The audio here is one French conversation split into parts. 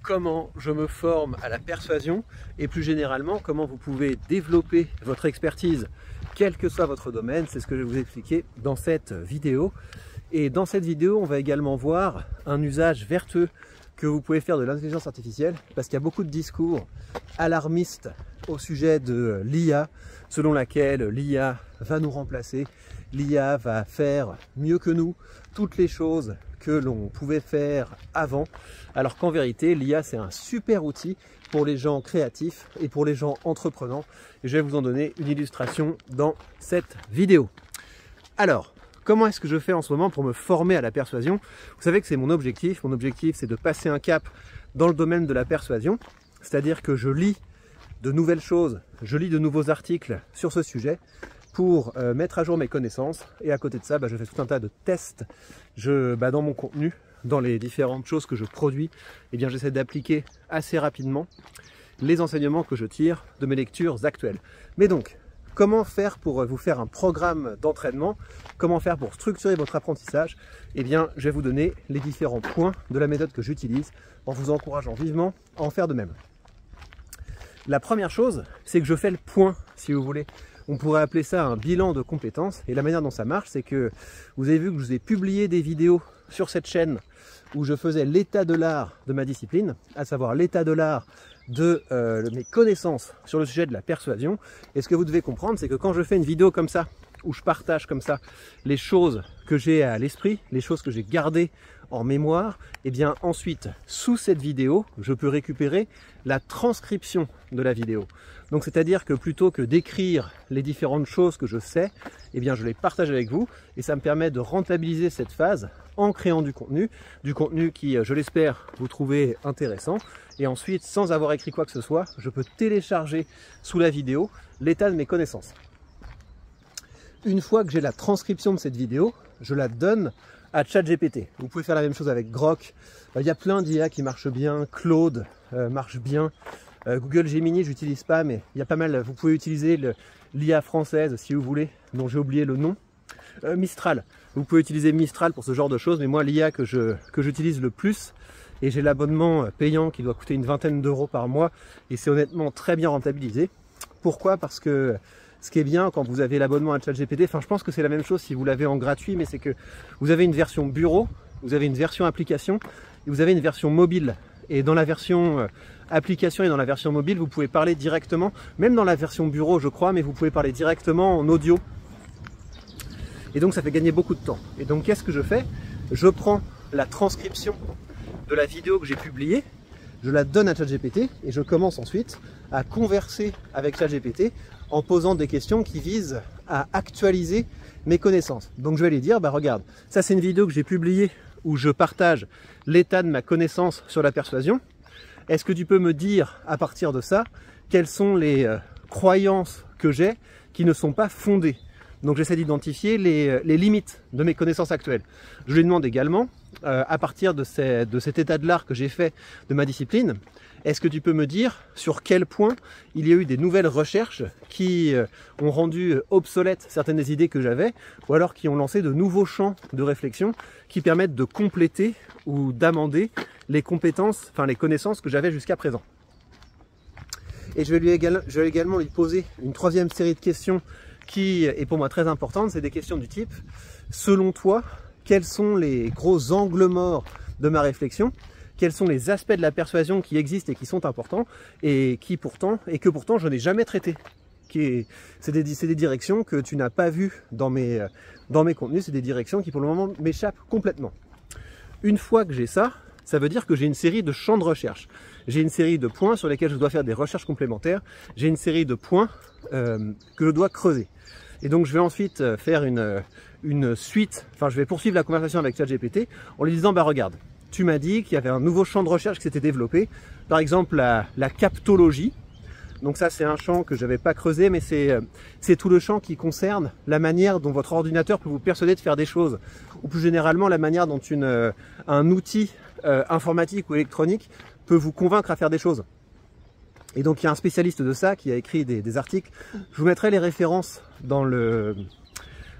comment je me forme à la persuasion et plus généralement comment vous pouvez développer votre expertise quel que soit votre domaine. C'est ce que je vais vous expliquer dans cette vidéo. Et dans cette vidéo, on va également voir un usage vertueux que vous pouvez faire de l'intelligence artificielle, parce qu'il y a beaucoup de discours alarmistes au sujet de l'IA, selon laquelle l'IA va nous remplacer, l'IA va faire mieux que nous toutes les choses que l'on pouvait faire avant, alors qu'en vérité l'IA c'est un super outil pour les gens créatifs et pour les gens entreprenants, et je vais vous en donner une illustration dans cette vidéo. Alors, comment est-ce que je fais en ce moment pour me former à la persuasion? Vous savez que c'est mon objectif. Mon objectif, c'est de passer un cap dans le domaine de la persuasion. C'est-à-dire que je lis de nouvelles choses, je lis de nouveaux articles sur ce sujet pour mettre à jour mes connaissances. Et à côté de ça, je fais tout un tas de tests dans mon contenu, dans les différentes choses que je produis. Eh bien, j'essaie d'appliquer assez rapidement les enseignements que je tire de mes lectures actuelles. Mais donc, comment faire pour vous faire un programme d'entraînement? Comment faire pour structurer votre apprentissage? Eh bien, je vais vous donner les différents points de la méthode que j'utilise en vous encourageant vivement à en faire de même. La première chose, c'est que je fais le point, si vous voulez. On pourrait appeler ça un bilan de compétences. Et la manière dont ça marche, c'est que vous avez vu que je vous ai publié des vidéos sur cette chaîne où je faisais l'état de l'art de ma discipline, à savoir l'état de l'art de mes connaissances sur le sujet de la persuasion. Et ce que vous devez comprendre, c'est que quand je fais une vidéo comme ça, où je partage comme ça les choses que j'ai à l'esprit, les choses que j'ai gardées en mémoire, et bien ensuite, sous cette vidéo, je peux récupérer la transcription de la vidéo. Donc c'est-à-dire que plutôt que d'écrire les différentes choses que je sais, eh bien je les partage avec vous, et ça me permet de rentabiliser cette phase en créant du contenu qui, je l'espère, vous trouvez intéressant. Et ensuite, sans avoir écrit quoi que ce soit, je peux télécharger sous la vidéo l'état de mes connaissances. Une fois que j'ai la transcription de cette vidéo, je la donne à ChatGPT. Vous pouvez faire la même chose avec Grok. Il y a plein d'IA qui marchent bien. Claude marche bien. Google Gemini, j'utilise pas, mais il y a pas mal. Vous pouvez utiliser l'IA française si vous voulez, dont j'ai oublié le nom. Mistral. Vous pouvez utiliser Mistral pour ce genre de choses, mais moi l'IA que j'utilise le plus, et j'ai l'abonnement payant qui doit coûter une vingtaine d'euros par mois, et c'est honnêtement très bien rentabilisé. Pourquoi? Parce que ce qui est bien quand vous avez l'abonnement à ChatGPT, enfin je pense que c'est la même chose si vous l'avez en gratuit, mais c'est que vous avez une version bureau, vous avez une version application, et vous avez une version mobile. Et dans la version application et dans la version mobile, vous pouvez parler directement, même dans la version bureau je crois, mais vous pouvez parler directement en audio. Et donc ça fait gagner beaucoup de temps. Et donc qu'est-ce que je fais? Je prends la transcription de la vidéo que j'ai publiée, je la donne à ChatGPT et je commence ensuite à converser avec ChatGPT en posant des questions qui visent à actualiser mes connaissances. Donc je vais lui dire, regarde, ça c'est une vidéo que j'ai publiée où je partage l'état de ma connaissance sur la persuasion. Est-ce que tu peux me dire à partir de ça, quelles sont les croyances que j'ai qui ne sont pas fondées? Donc j'essaie d'identifier les limites de mes connaissances actuelles. Je lui demande également, à partir de cet état de l'art que j'ai fait de ma discipline, est-ce que tu peux me dire sur quel point il y a eu des nouvelles recherches qui ont rendu obsolètes certaines des idées que j'avais, ou alors qui ont lancé de nouveaux champs de réflexion qui permettent de compléter ou d'amender les compétences, enfin les connaissances que j'avais jusqu'à présent. Et je vais également lui poser une troisième série de questions qui est pour moi très importante. C'est des questions du type, selon toi, quels sont les gros angles morts de ma réflexion? Quels sont les aspects de la persuasion qui existent et qui sont importants et que pourtant je n'ai jamais traité? C'est des directions que tu n'as pas vues dans mes contenus, c'est des directions qui pour le moment m'échappent complètement. Une fois que j'ai ça, ça veut dire que j'ai une série de champs de recherche. J'ai une série de points sur lesquels je dois faire des recherches complémentaires. J'ai une série de points que je dois creuser. Et donc je vais ensuite faire une suite, enfin je vais poursuivre la conversation avec ChatGPT en lui disant, regarde, tu m'as dit qu'il y avait un nouveau champ de recherche qui s'était développé, par exemple la captologie. Donc ça c'est un champ que je n'avais pas creusé, mais c'est tout le champ qui concerne la manière dont votre ordinateur peut vous persuader de faire des choses, ou plus généralement la manière dont un outil informatique ou électronique peut vous convaincre à faire des choses. Et donc il y a un spécialiste de ça qui a écrit des articles. Je vous mettrai les références dans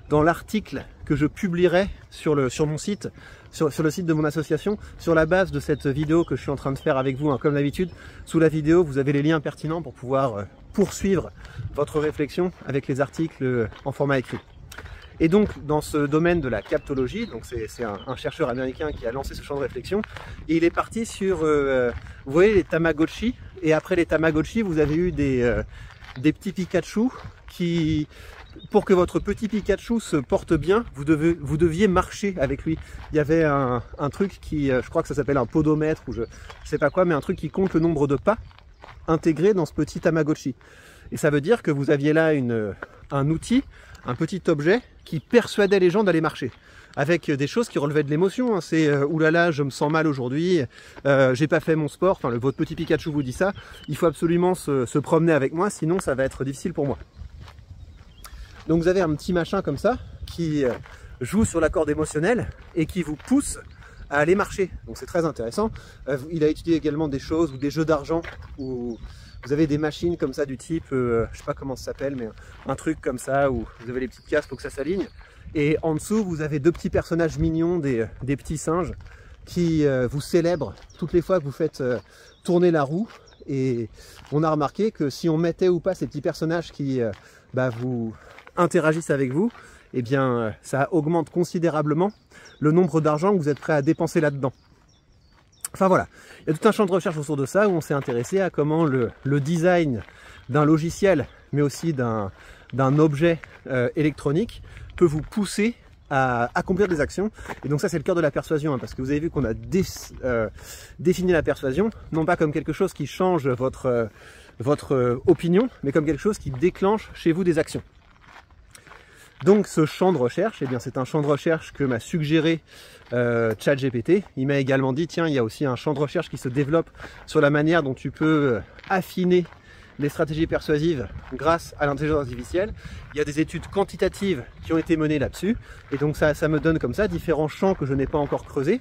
dans l'article que je publierai sur mon site, sur le site de mon association, sur la base de cette vidéo que je suis en train de faire avec vous, hein. Comme d'habitude, sous la vidéo, vous avez les liens pertinents pour pouvoir poursuivre votre réflexion avec les articles en format écrit. Et donc, dans ce domaine de la captologie, donc c'est un chercheur américain qui a lancé ce champ de réflexion, et il est parti sur, vous voyez les Tamagotchi, et après les Tamagotchi, vous avez eu des petits Pikachu qui, pour que votre petit Pikachu se porte bien, vous deviez marcher avec lui. Il y avait un truc qui, je crois que ça s'appelle un podomètre, ou je sais pas quoi, mais un truc qui compte le nombre de pas intégrés dans ce petit Tamagotchi. Et ça veut dire que vous aviez là un outil, un petit objet qui persuadait les gens d'aller marcher, avec des choses qui relevaient de l'émotion, hein. C'est oulala, je me sens mal aujourd'hui, j'ai pas fait mon sport, enfin votre petit Pikachu vous dit ça, il faut absolument se promener avec moi, sinon ça va être difficile pour moi. Donc vous avez un petit machin comme ça qui joue sur la corde émotionnelle et qui vous pousse à aller marcher. Donc c'est très intéressant. Il a étudié également des choses ou des jeux d'argent où vous avez des machines comme ça du type, je sais pas comment ça s'appelle, mais un truc comme ça où vous avez les petites cases pour que ça s'aligne. Et en dessous, vous avez deux petits personnages mignons, des petits singes, qui vous célèbrent toutes les fois que vous faites tourner la roue. Et on a remarqué que si on mettait ou pas ces petits personnages qui vous interagissent avec vous, eh bien ça augmente considérablement le nombre d'argent que vous êtes prêt à dépenser là-dedans. Enfin voilà, il y a tout un champ de recherche autour de ça où on s'est intéressé à comment le design d'un logiciel, mais aussi d'un objet électronique, peut vous pousser à accomplir des actions. Et donc ça c'est le cœur de la persuasion, hein, parce que vous avez vu qu'on a défini la persuasion, non pas comme quelque chose qui change votre opinion, mais comme quelque chose qui déclenche chez vous des actions. Donc ce champ de recherche, eh bien c'est un champ de recherche que m'a suggéré ChatGPT. Il m'a également dit, tiens, il y a aussi un champ de recherche qui se développe sur la manière dont tu peux affiner les stratégies persuasives grâce à l'intelligence artificielle. Il y a des études quantitatives qui ont été menées là-dessus. Et donc ça me donne comme ça différents champs que je n'ai pas encore creusés.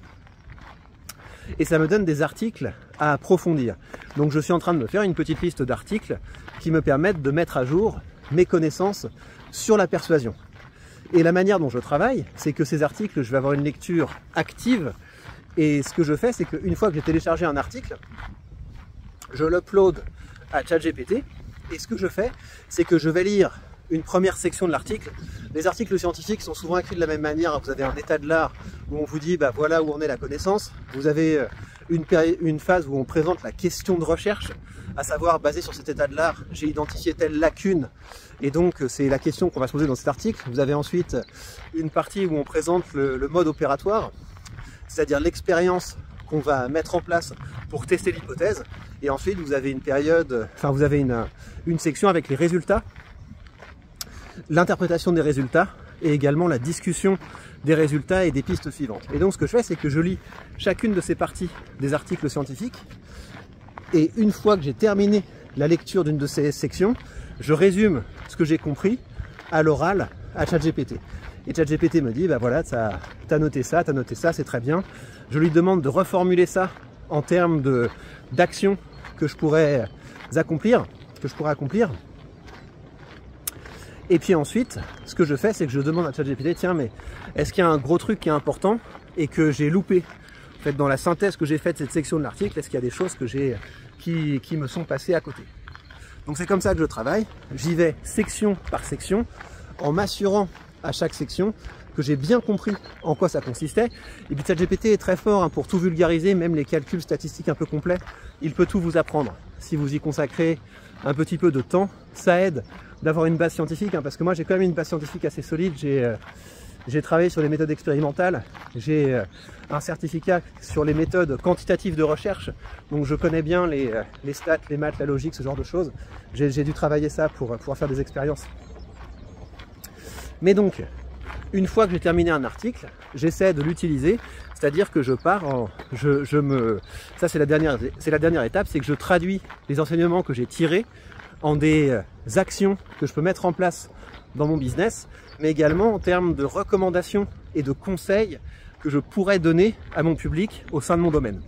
Et ça me donne des articles à approfondir. Donc je suis en train de me faire une petite liste d'articles qui me permettent de mettre à jour mes connaissances sur la persuasion. Et la manière dont je travaille, c'est que ces articles, je vais avoir une lecture active. Et ce que je fais, c'est qu'une fois que j'ai téléchargé un article, je l'upload à ChatGPT. Et ce que je fais, c'est que je vais lire une première section de l'article. Les articles scientifiques sont souvent écrits de la même manière. Vous avez un état de l'art où on vous dit voilà où en est la connaissance. Vous avez une phase où on présente la question de recherche, à savoir basé sur cet état de l'art, j'ai identifié telle lacune. Et donc c'est la question qu'on va se poser dans cet article. Vous avez ensuite une partie où on présente le mode opératoire, c'est-à-dire l'expérience qu'on va mettre en place pour tester l'hypothèse. Et ensuite vous avez une période, vous avez une section avec les résultats, l'interprétation des résultats et également la discussion des résultats et des pistes suivantes. Et donc ce que je fais, c'est que je lis chacune de ces parties des articles scientifiques, et une fois que j'ai terminé la lecture d'une de ces sections, je résume ce que j'ai compris à l'oral à ChatGPT. Et ChatGPT me dit, voilà, t'as noté ça, c'est très bien. Je lui demande de reformuler ça en termes d'actions que je pourrais accomplir, Et puis ensuite, ce que je fais, c'est que je demande à ChatGPT, tiens, mais est-ce qu'il y a un gros truc qui est important et que j'ai loupé? En fait, dans la synthèse que j'ai faite de cette section de l'article, est-ce qu'il y a des choses que qui me sont passées à côté? Donc c'est comme ça que je travaille. J'y vais section par section, en m'assurant à chaque section que j'ai bien compris en quoi ça consistait. Et puis ChatGPT est très fort pour tout vulgariser, même les calculs statistiques un peu complets. Il peut tout vous apprendre. Si vous y consacrez un petit peu de temps, ça aide d'avoir une base scientifique, parce que moi j'ai quand même une base scientifique assez solide. J'ai travaillé sur les méthodes expérimentales, j'ai un certificat sur les méthodes quantitatives de recherche, donc je connais bien les stats, les maths, la logique, ce genre de choses. J'ai dû travailler ça pour pouvoir faire des expériences. Mais donc, une fois que j'ai terminé un article, j'essaie de l'utiliser, c'est-à-dire que je pars ça c'est la dernière étape, c'est que je traduis les enseignements que j'ai tirés en des actions que je peux mettre en place dans mon business, mais également en termes de recommandations et de conseils que je pourrais donner à mon public au sein de mon domaine.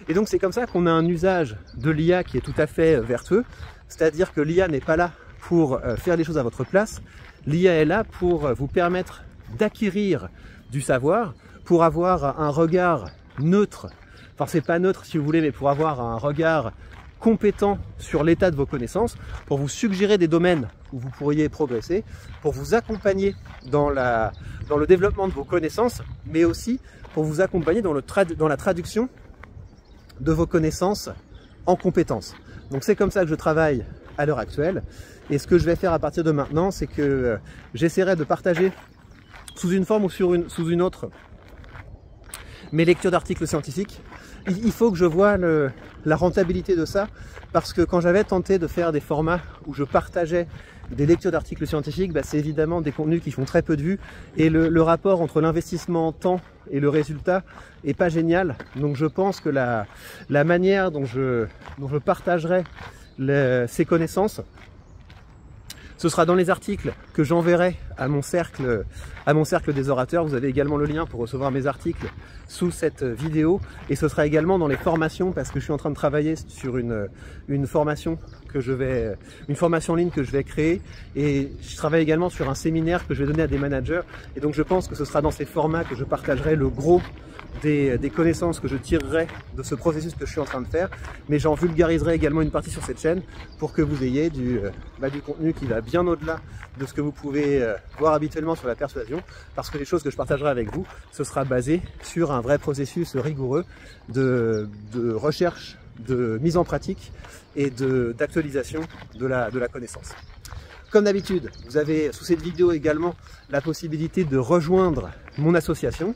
Et donc c'est comme ça qu'on a un usage de l'IA qui est tout à fait vertueux, c'est-à-dire que l'IA n'est pas là pour faire les choses à votre place, L'IA est là pour vous permettre d'acquérir du savoir, pour avoir un regard neutre, enfin c'est pas neutre si vous voulez, mais pour avoir un regard compétent sur l'état de vos connaissances, pour vous suggérer des domaines où vous pourriez progresser, pour vous accompagner dans le développement de vos connaissances, mais aussi pour vous accompagner dans la traduction de vos connaissances en compétences. Donc c'est comme ça que je travaille à l'heure actuelle, et ce que je vais faire à partir de maintenant, c'est que j'essaierai de partager sous une forme ou sous une autre mes lectures d'articles scientifiques. Il faut que je voie la rentabilité de ça, parce que quand j'avais tenté de faire des formats où je partageais des lectures d'articles scientifiques, c'est évidemment des contenus qui font très peu de vues, et le rapport entre l'investissement en temps et le résultat est pas génial. Donc je pense que la manière dont je partagerai ces connaissances, ce sera dans les articles que j'enverrai à mon cercle des orateurs. Vous avez également le lien pour recevoir mes articles sous cette vidéo, et ce sera également dans les formations, parce que je suis en train de travailler sur une formation en ligne que je vais créer, et je travaille également sur un séminaire que je vais donner à des managers, et donc je pense que ce sera dans ces formats que je partagerai le gros des connaissances que je tirerai de ce processus que je suis en train de faire, mais j'en vulgariserai également une partie sur cette chaîne pour que vous ayez du contenu qui va bien au-delà de ce que vous pouvez voir habituellement sur la persuasion, parce que les choses que je partagerai avec vous, ce sera basé sur un vrai processus rigoureux de recherche, de mise en pratique et d'actualisation de la connaissance. Comme d'habitude, vous avez sous cette vidéo également la possibilité de rejoindre mon association.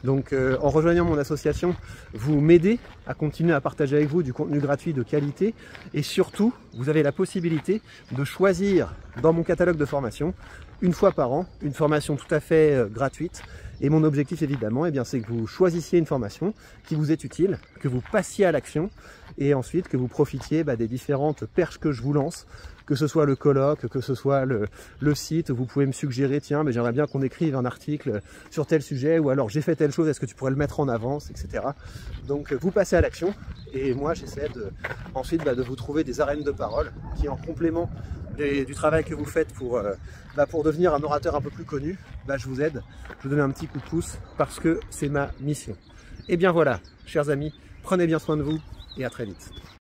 Donc en rejoignant mon association, vous m'aidez à continuer à partager avec vous du contenu gratuit de qualité, et surtout, vous avez la possibilité de choisir dans mon catalogue de formation, une fois par an, une formation tout à fait gratuite. Et mon objectif évidemment, c'est que vous choisissiez une formation qui vous est utile, que vous passiez à l'action, et ensuite que vous profitiez des différentes perches que je vous lance, que ce soit le colloque, que ce soit le site. Vous pouvez me suggérer, tiens, j'aimerais bien qu'on écrive un article sur tel sujet, ou alors j'ai fait telle chose, est-ce que tu pourrais le mettre en avance, etc. Donc vous passez à l'action, et moi j'essaie ensuite de vous trouver des arènes de parole qui, en complément du travail que vous faites pour devenir un orateur un peu plus connu, je vous aide, je vous donne un petit coup de pouce, parce que c'est ma mission. Et bien voilà, chers amis, prenez bien soin de vous, et à très vite.